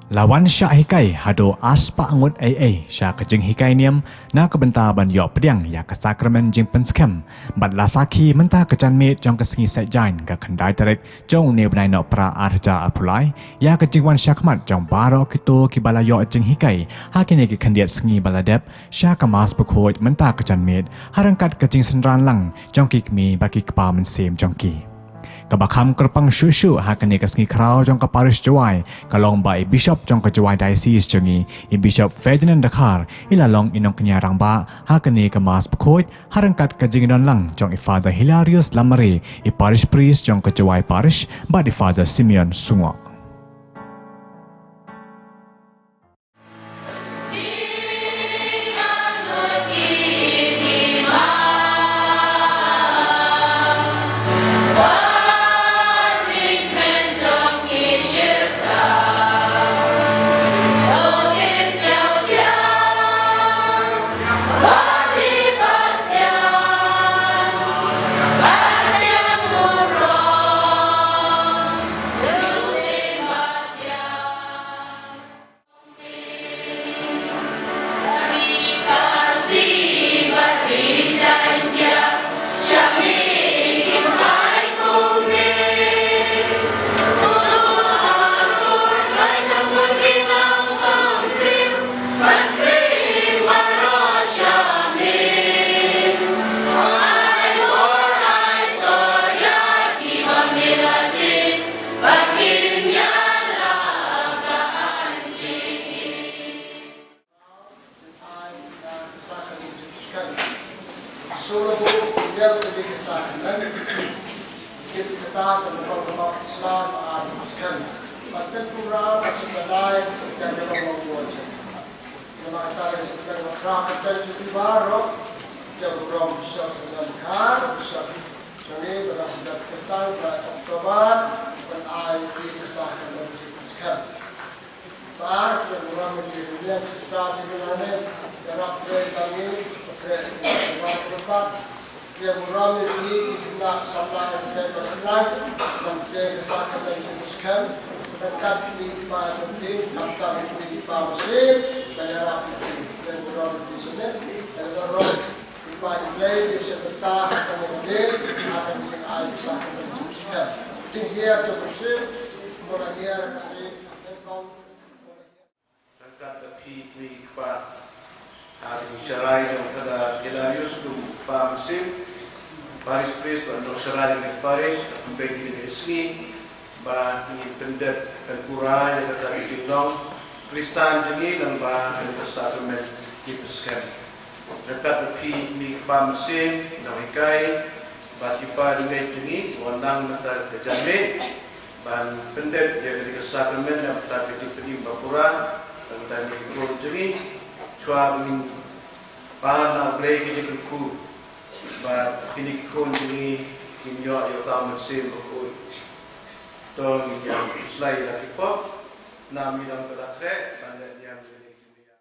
Lawan Syah Hikai hado aspa angut AA Syah kejeng Hikai niam na kebentar ban yok pediang ya ke sakramen jing penskem bat lasaki mentah kejan met jong kesengi set jain ke kendai tarik jong ne benai nok pra arja apulai ya kejeng wan syakmat jong baro kito ki bala yok jing Hikai hakini ki kendiat sengi baladep Syah kemas bekhoit mentah kejan met harangkat kejeng senran lang jong ki kemi bagi kepa mensem jong ki Kabakam kerpang syusyu hakani kesengi krau jong ke Paris Jawai kalong ba Bishop jong ke Jawai Diocese jongi Bishop Ferdinand Dakar ilalong inong kenyarang ba hakani kemas bekhoit harangkat kejingidon lang jong Father Hilarius Lamare Parish Priest jong ke Jawai Parish ba di Father Simeon Sungok. Solo dia lebih kesan dan kita katakan kalau Islam ataskan bahkan pura atau balai yang dalam wajah kalau kata seperti kerana terjadi baru yang belum bisa sesuaikan bisa jadi berada kita Oktober dan air di kesan dan sekarang baru yang belum menjadinya kita dimana dalam kami Kerana dia meramai ini kita sampai ke Malaysia dan dia kesakan dan jeniskan dekat di Pak Jokowi kantor di Pak Mesir daerah itu dan meramai di sini dan meramai di Pak Jokowi di sekitar kemudian akan disini kesakan dan jeniskan tinggi atau Mesir mulai dia Mesir dan kau dekat di Pak Syarah yang pada Hilarius tu Pak Mesir Paris Priest untuk Syarah yang Paris bagi ini resmi bagi pendet dan pura yang terdapat di Jindong Kristen ini dan bagi kesakramen dipeskan dekat lebih di Pak Mesir dan Hikai bagi Pak ini wandang terdapat kejamin dan pendet yang di kesakramen yang terdapat di penimba pura dan di Kurun Jeni Chua begin pana play kita kerku, but ini kun ini kinyo yang tamat sem berkut. Tong yang selai lagi pop, nami dan belakre, anda yang jadi dunia.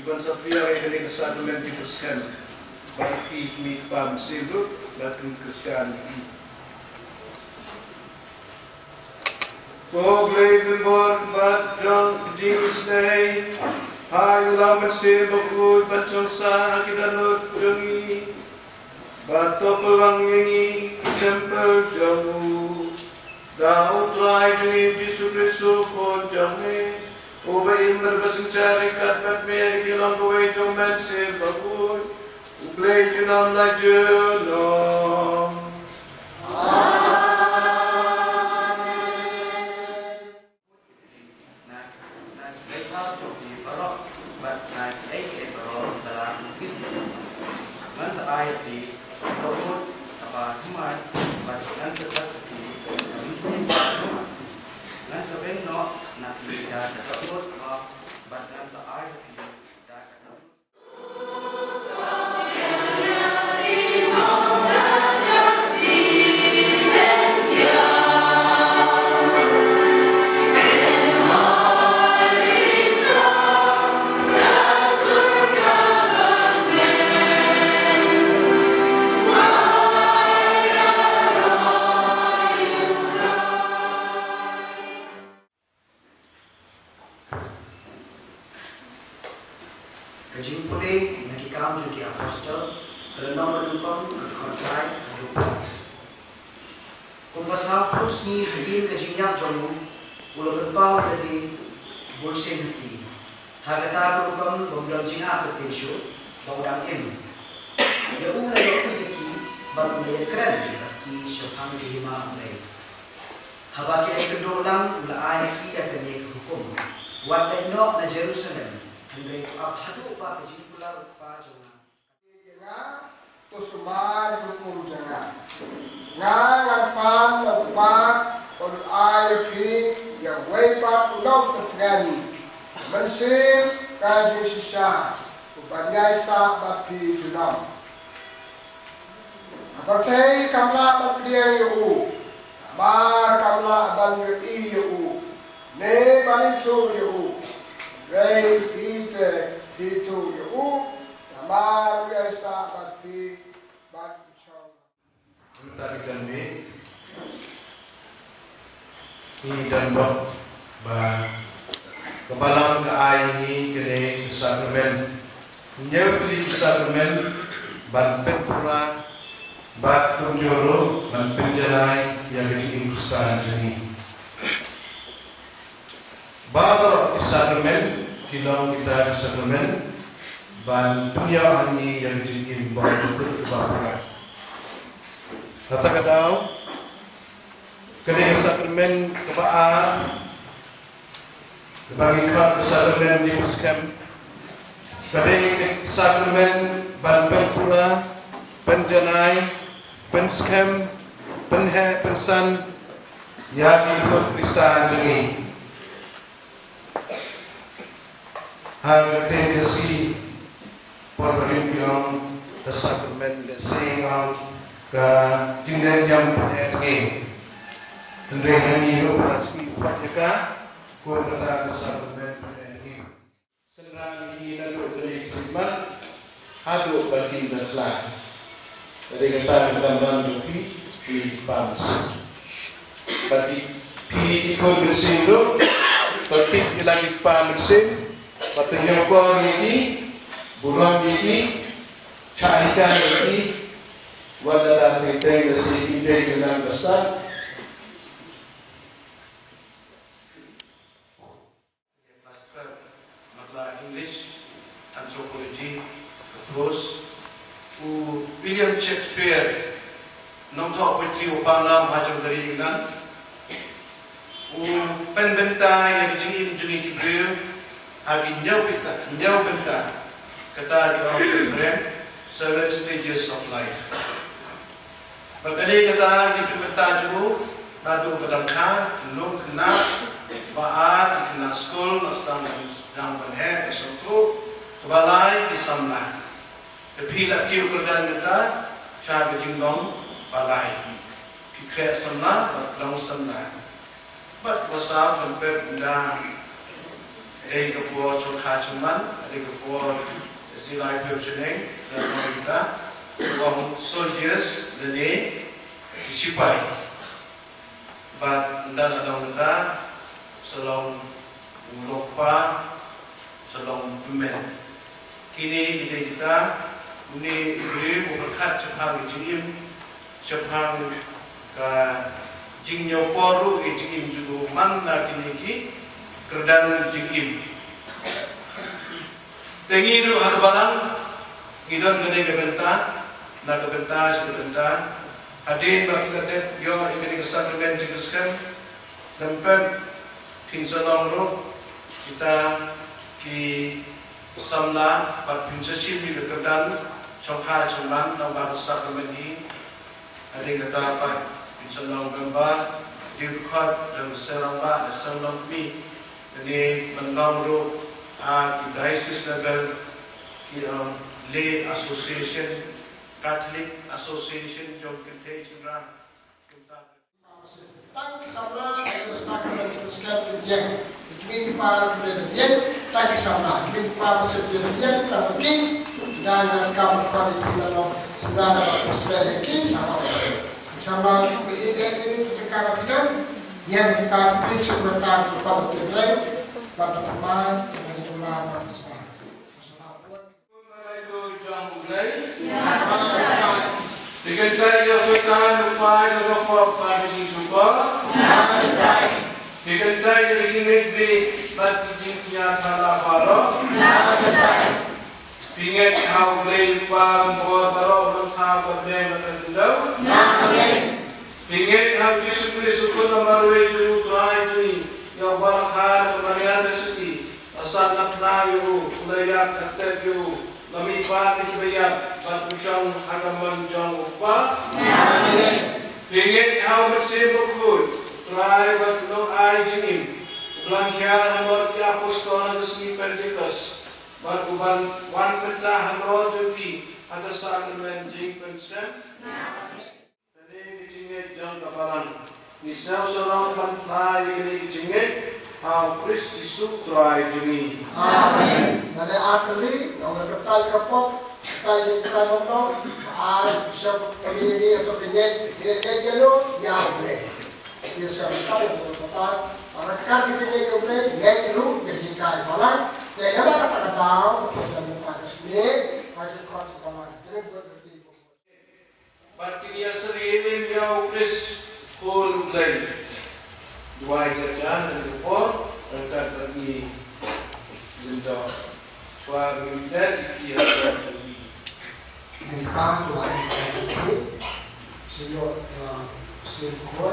Iban Safia yang ini kesadulan diteruskan bagi kami Pak Mesir dan kesukaan ini. Boglei bimbor batang jingisnei, hai ulam Mesir bakul bacong sah kita lut jongi, bato pelang yangi tempel jamu. Da utrai jui Yesus Kristus kon jamni. Ubain berbesencari kat patme kilang kowe jomen sir bagus. Ublei junam la junom. Kajing pulih nakikam juki apostol Renau menukam kekontai hidup. Kumpasal terus ni kajing kajingnya jomu ulo berpau dari bolsen hati. Hagata berukam bangdam jinga ketensyo bangdam em. Ya ulai waktu deki baru dia keren kaki syafang dihima mulai. Habaki ay kedolang ula ayaki yang kene hukum. Wadai no na Jerusalem. Andai abhadu pa kajikular pa jona. Jangan tusumar hukum jangan. Ngan pan lepas on ayaki yang wepat ulang tergani. Mensim kaji sisa upanyai sa baki junam. Berkai kamla berdiam yu. Mar kamla ban yu. Ne balitu yu. Ray Peter yu. Mar biasa baki chong. Tadi kami ini dan dok ba kebalang ke aini kene sakramen nyepli sakramen ban pekura bat kunjoro ban penjanai yang diimpuskan jeni baru sakramen kilong kita sakramen ban dunia ani yang diimbang ke bapura kata kadau kene sakramen kebaan bagi kat sakramen di puskem kene sakramen ban penpura penjanai penskem penhe pensan yang ikut Kristen jengi har kasih perimpian sakramen sehingga ke tinggal yang penergi Andrei operasi upaya kota sakramen penergi senang ini lalu dari khidmat aduk bagi datlah dari kata gambaran joki di bangsa bagi pi ikut bersindo tertib lagi pamsin patenya kor ini buram ini cahikan ini wadalah kita si ide dengan besar English, anthropology, terus William Shakespeare, nonton poetry upang hajam dari England, penbenta yang dijingin Gabriel, agi nyau benta, kata di orang Gabriel, 7 stages of life. Bagani kata di benta juga, badu badangka, lung kena, baat kena school, nasdam yang berhe, esok kebalai kisamlah. Tapi lagi kerjaan kita, cara jinggong balai, pikir samlah, long samlah. But wasap hampir dah, ada kepuas coklat cuman, ada kepuas silai perjalanan dan kita, orang soldiers lene disipai. But dah ada kita, selong lupa, selong men. Kini kita ini beri berkat cepang jim, cepang ke jing nyoporu jing im juga mana kini kerdan jing im. Tengi du hakbalang ngidon gede gebenta na gebenta sebenta hadin bakilatet yo ingin kesakramen jegiskan tempat pinsolong ro kita ki samla bat pinsaci bi kerdan chongkha chongman na bat sakramen di hadin kata pat pinsolong gamba di khot dan seramba serong mi jadi menong ro di diocese level ki lay association Catholic association jom kente cimra Tangki sabla ayo sakramen jegiskan yang kini para pendidikan tangki sabla kini para pendidikan tangki dan kamu kualiti dalam sedara sedaya kini sama ini sekarang kita yang sekarang prinsip bertahan kepada terbaik pada teman dengan jumlah partisipasi. Dengan daya setan lupa dan lupa pada di jumpa. Dengan daya ingin be bagi jinya tanah baru. Ingin kau beli lupa buat baru lupa berdaya berkendak. Ingin kau disukui suku nomor tujuh terakhir ini yang balakhan kemana seti asal nak nayu layak kata you. Kami pati bayar batusang hagaman jang upa. Ingin kau bersebut kut, try batulong ay jingim. Ulang kiara hamor ki apostol na desmi Pentecost. Batuban wan penta hamor jopi ada sakramen jing pensem. Tadi kijinget jang kapalan. Nisau sorong pantai ini kijinget. How Christ Isu try jini. Amen. Nale akali, yang berketai kapok, ketai kita nonton, ada bisa berdiri atau kenyek, dia lo, ya boleh. Dia siapa tahu berkata, orang kan di sini dia boleh, kenyek lu, jadi jika malah, dia yang kata tahu, dan muka kesini, masih kau sekolah, jadi berdiri. Berarti dia sering dia Christ full play. Dua jajan dan report angkat lagi untuk suara minta dikiaskan lagi. Memang dua ini siapa siapa.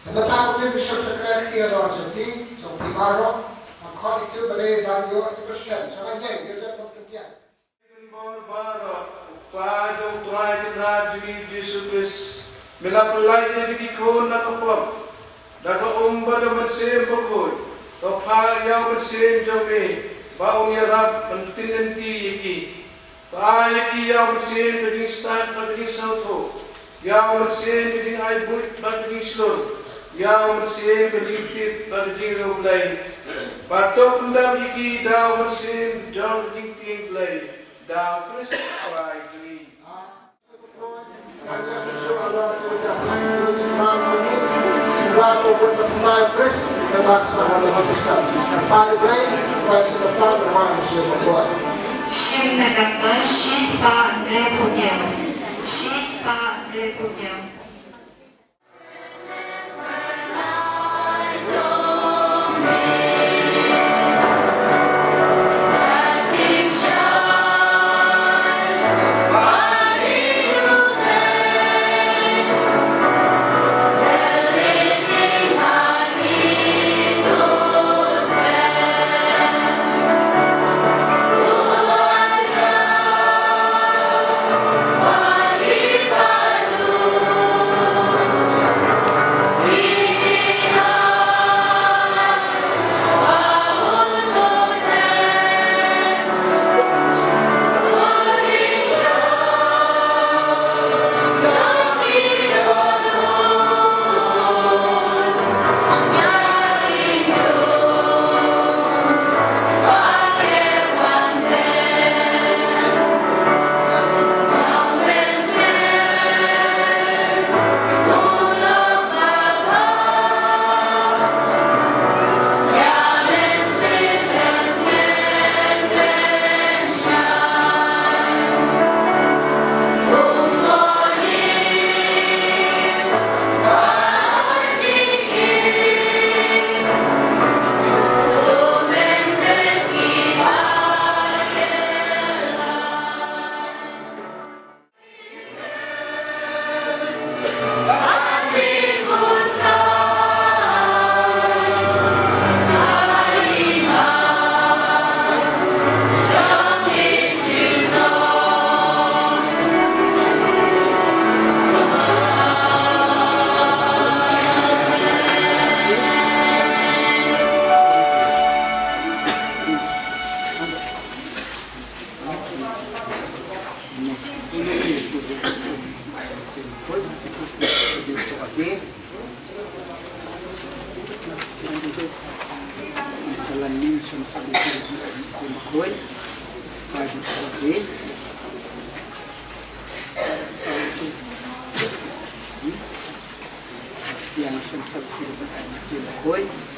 Tapi tak boleh bisa sekarang dia orang jadi, jadi baru, aku itu boleh bagi orang Kristen, sama je dia dah berkerja. Baru, pada terakhir jadi Yesus Bila pelai jadi dikon nak apa? Dapat umba dan bersih berkon. Topa yang bersih jome. Bau ni rab penting nanti iki. Baik yang bersih penting start penting sauto. Yang bersih penting ai buat penting slow. Yang bersih penting tip penting rolai. Batok pendam iki dah bersih jauh penting ting play. Dah bersih pelai jadi. Selalu berpemain pres memang sangat memutuskan. Paling baik supaya sedepan memang siapa. Em nagapa shispa repunyam. Shispa repunyam. Baru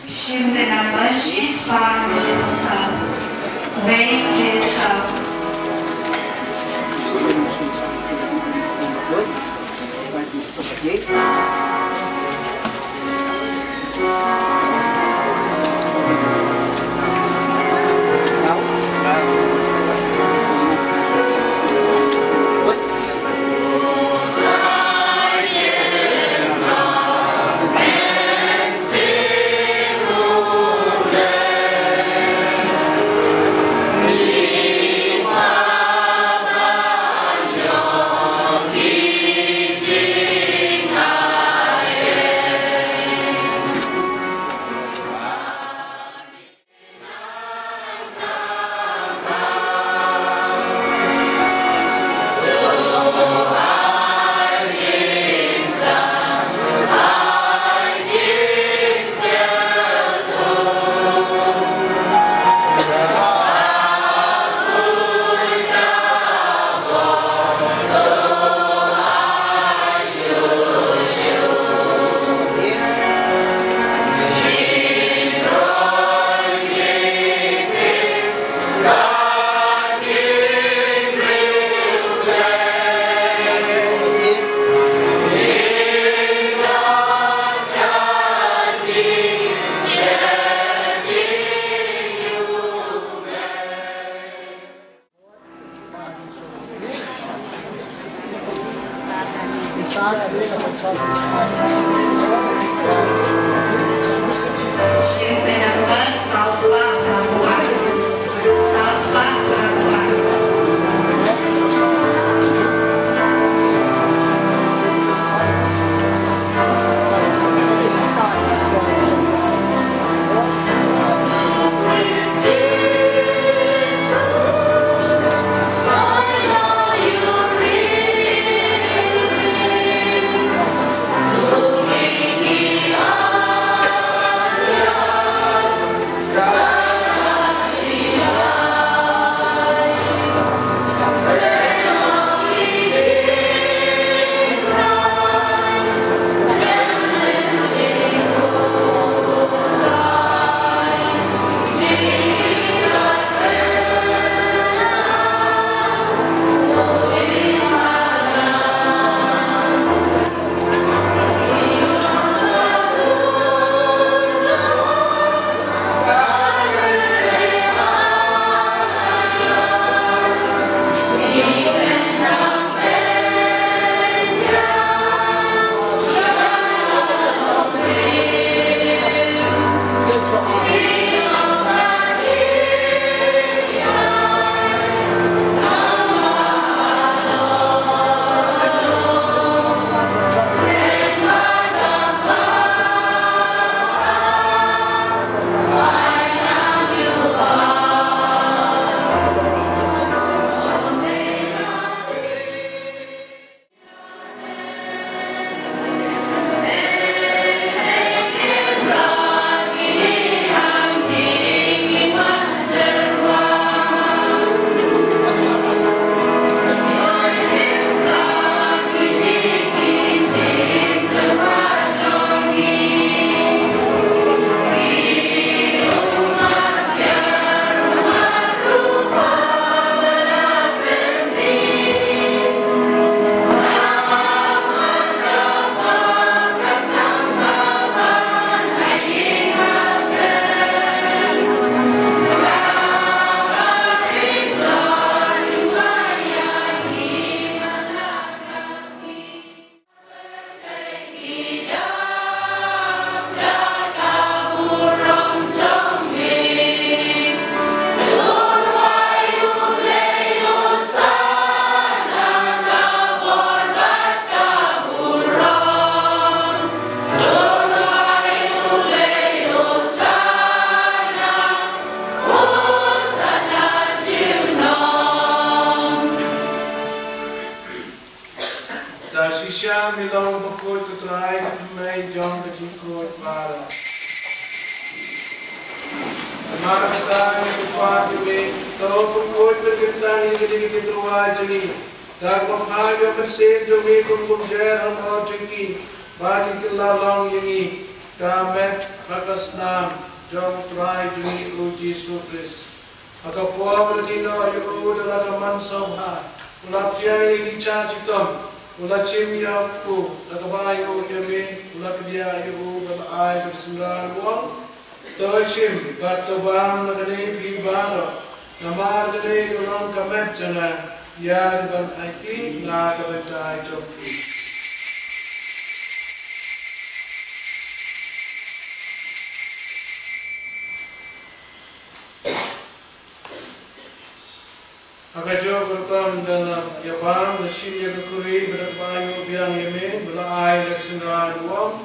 Shimdenava Shispa Rusa Vem Resa Shimdenava Salspa Rabuan Salspa Rabuan Moving Shisha milong bakut tutrai ketumai jong kejikut para. Marakastan kupat ini tau bakut berkentang ini sedikit terua jeni. Dan pemahaya bersih jumi kumpul jer hamau jengki. Bagi kelalong ini kamet kakasnam jong tutrai jeni uji supris. Maka puan berdino yu dalam teman sobha. Ulap jari gica citom. Ula cim yaku, nakabayo yami, ula kedia yu balai bersembilan wong. Tochim bertobang nagani bibaro, namar gani ulang kamet jana, ya ban IT na kabentai joki. Akajo berpam dalam Jepang, Lachimnya berkuri berbayu biang yeme, belai leksendra duam,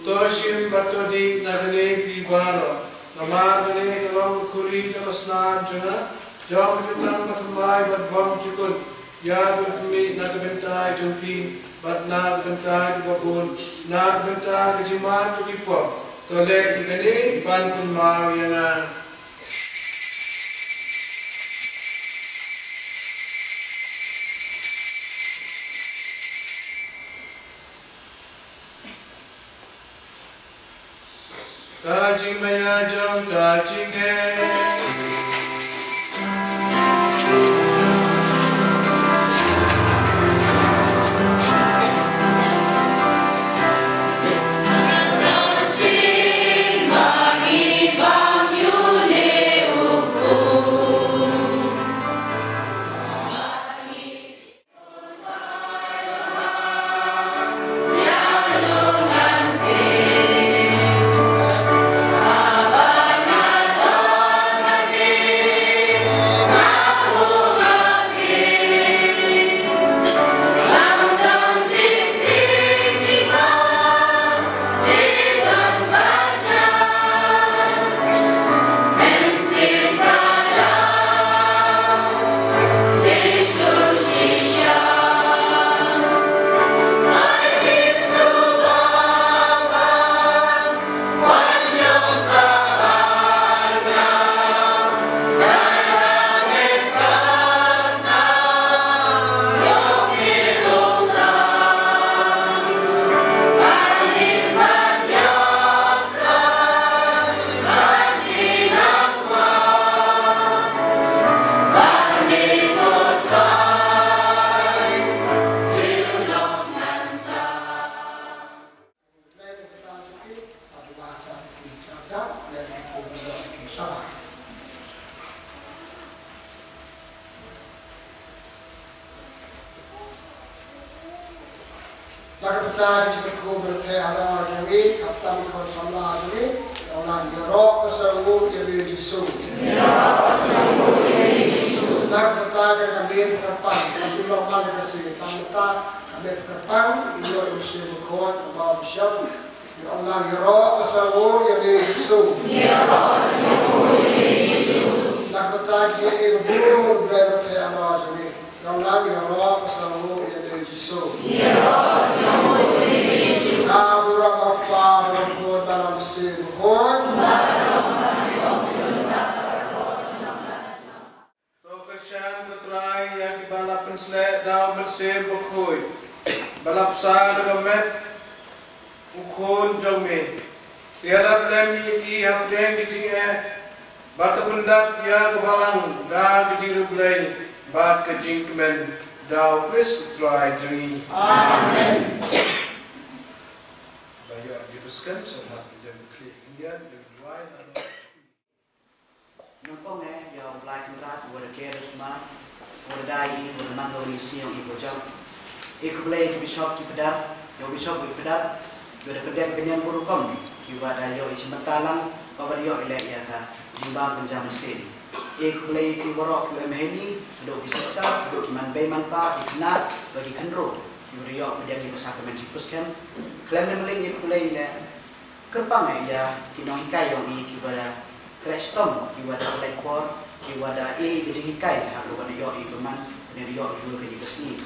toshim bertodi nagane pibaro, namar gane kalau berkuri terasnan jena, jauh jutang katumai berbam cikun, ya berkumi nagabentai jumpi, batna bentai babun, nak bentai kejiman tukipo, tolek igane ban kunmau yana. Kaji maya jam kaji ke. Nakapatari sa pagkubra tayo ala jami, kaptang ko sa Allah jami, orang Yorok kesawu Yesus Yesus. Nakapatari kami terpang, kami lomba kasi pamata kami terpang, iyo Yesus berkuat bawa siap. Ya Allah Yorok kesawu Yesus Yesus. Nakapatari ibu guru berada tayo ala jami, Allah Yorok kesawu Yesus. Aburang apa berbuat dalam mesin bukan? Tokasyan ketrai yang dibalap penselek dalam mesin bukan. Balap sah dengan ukun jome. Tiada lagi ki hamden kitinge. Batu pendap ya kebalang dah kediru belai. Bat kejingkemen dau Kristus trai jeri. Amin. Diteruskan sama dan klik India dan dua Numpang yang belakang berat, boleh kira semua, boleh dai, boleh mandor isi yang ibu jam. Ikut boleh bishop kipedar, yang bishop kipedar, boleh pedem kenyang burukam, ibadah yang isi mentalang, bawa dia elak ya ka, jimbang penjam mesin. Ikut boleh kiborok UMHNI, duduk bisista, duduk kiman bayman pa, ikna, bagi kendro. Yuriok pedang ibu sakramen dipuskan. Klaim dan meling ikut boleh ini. Kerpang ya, kinong hikai yang ibadah. Kristom kiwada lekor kiwada gejing hikai halu wana yo iman ne yo dulu ke kesni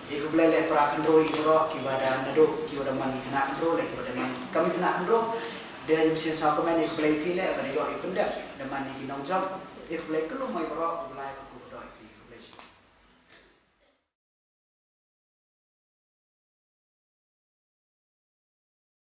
Iku belai para kendro ikro kibada nado kiwada mani kena kendro le kiwada mani kami kena kendro dan mesin sa komen iku belai pile pada do ipenda dan mani kinau job iku belai kelu mai pro belai